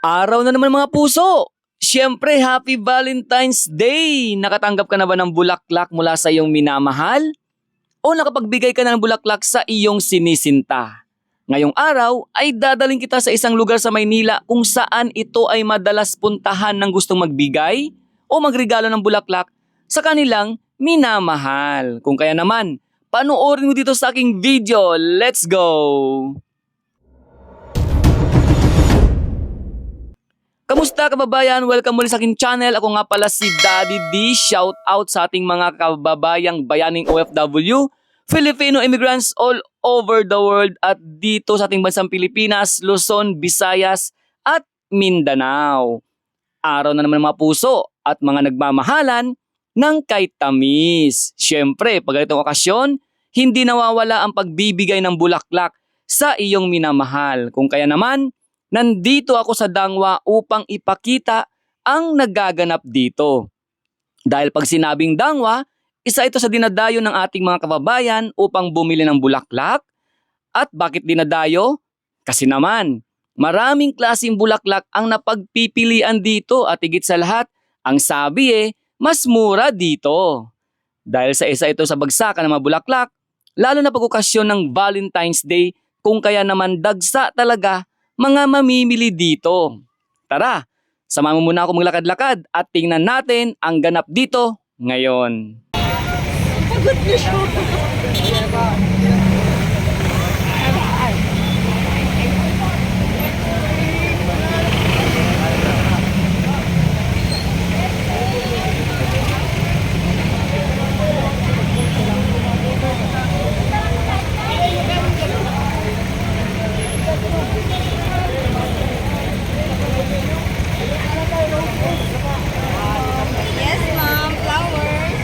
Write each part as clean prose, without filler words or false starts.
Araw na naman mga puso! Siyempre, Happy Valentine's Day! Nakatanggap ka na ba ng bulaklak mula sa iyong minamahal? O nakapagbigay ka na ng bulaklak sa iyong sinisinta? Ngayong araw ay dadaling kita sa isang lugar sa Maynila kung saan ito ay madalas puntahan ng gustong magbigay o magregalo ng bulaklak sa kanilang minamahal. Kung kaya naman, panoorin mo dito sa aking video. Let's go! Kamusta kababayan? Welcome muli sa aking channel. Ako nga pala si Daddy D. Shout out sa ating mga kababayang bayaning OFW, Filipino immigrants all over the world at dito sa ating bansang Pilipinas, Luzon, Visayas at Mindanao. Araw na naman mga puso at mga nagmamahalan ng kay tamis. Siyempre, pag ganitong okasyon, hindi nawawala ang pagbibigay ng bulaklak sa iyong minamahal. Kung kaya naman, nandito ako sa Dangwa upang ipakita ang nagaganap dito. Dahil pag sinabing Dangwa, isa ito sa dinadayo ng ating mga kababayan upang bumili ng bulaklak. At bakit dinadayo? Kasi naman, maraming klaseng bulaklak ang napagpipilian dito at higit sa lahat, ang sabi mas mura dito. Dahil sa isa ito sa bagsakan ng mga bulaklak, lalo na pag okasyon ng Valentine's Day, kung kaya naman dagsa talaga mga mamimili dito. Tara, samahan mo muna ako maglakad-lakad at tingnan natin ang ganap dito ngayon. Yes, ma'am. Flowers.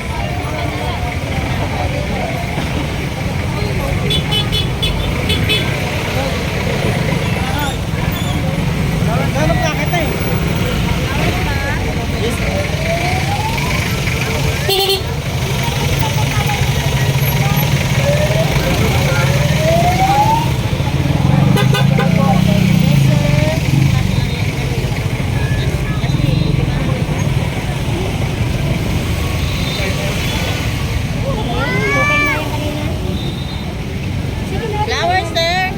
Flowers, sir.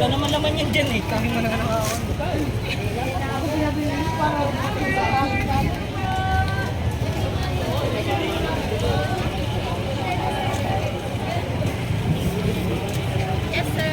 Wala naman yan dyan eh. Kami mo na Yes, sir.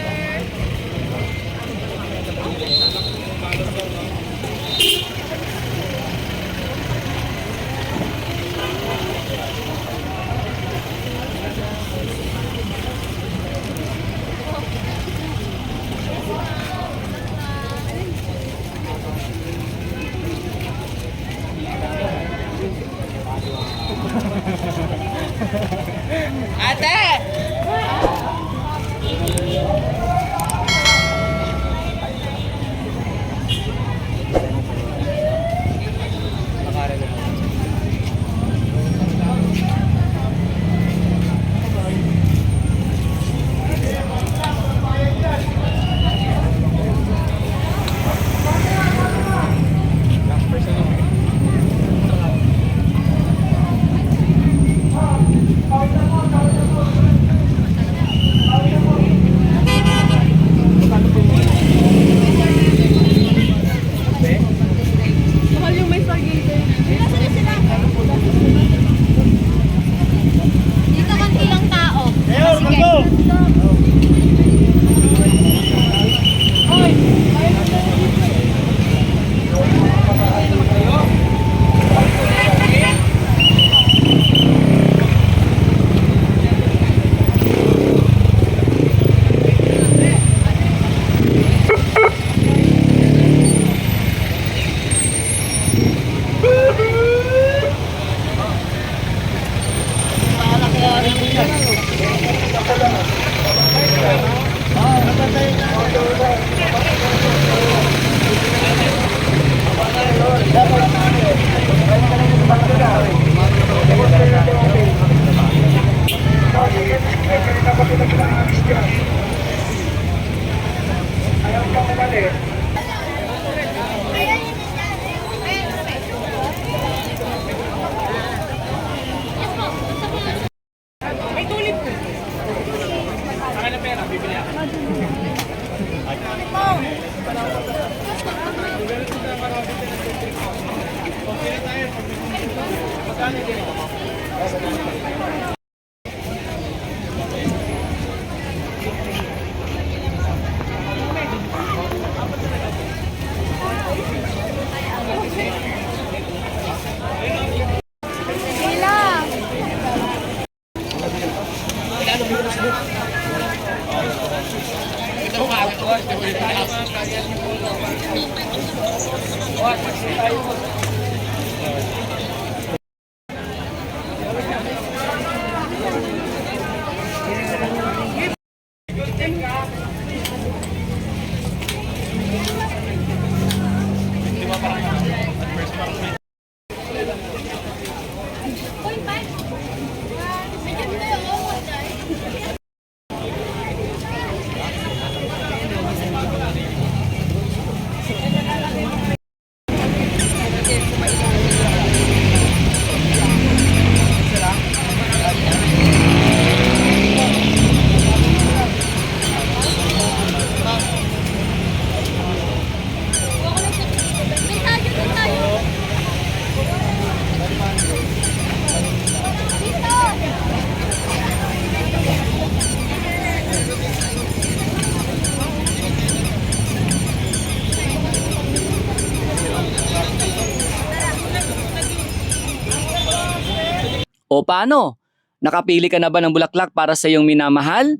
O paano? Nakapili ka na ba ng bulaklak para sa iyong minamahal?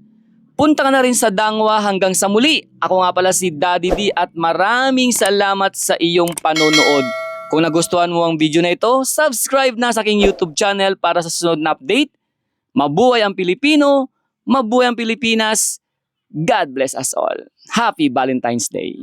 Punta ka na rin sa Dangwa hanggang sa muli. Ako nga pala si Daddy D at maraming salamat sa iyong panonood. Kung nagustuhan mo ang video na ito, subscribe na sa aking YouTube channel para sa susunod na update. Mabuhay ang Pilipino, mabuhay ang Pilipinas. God bless us all. Happy Valentine's Day.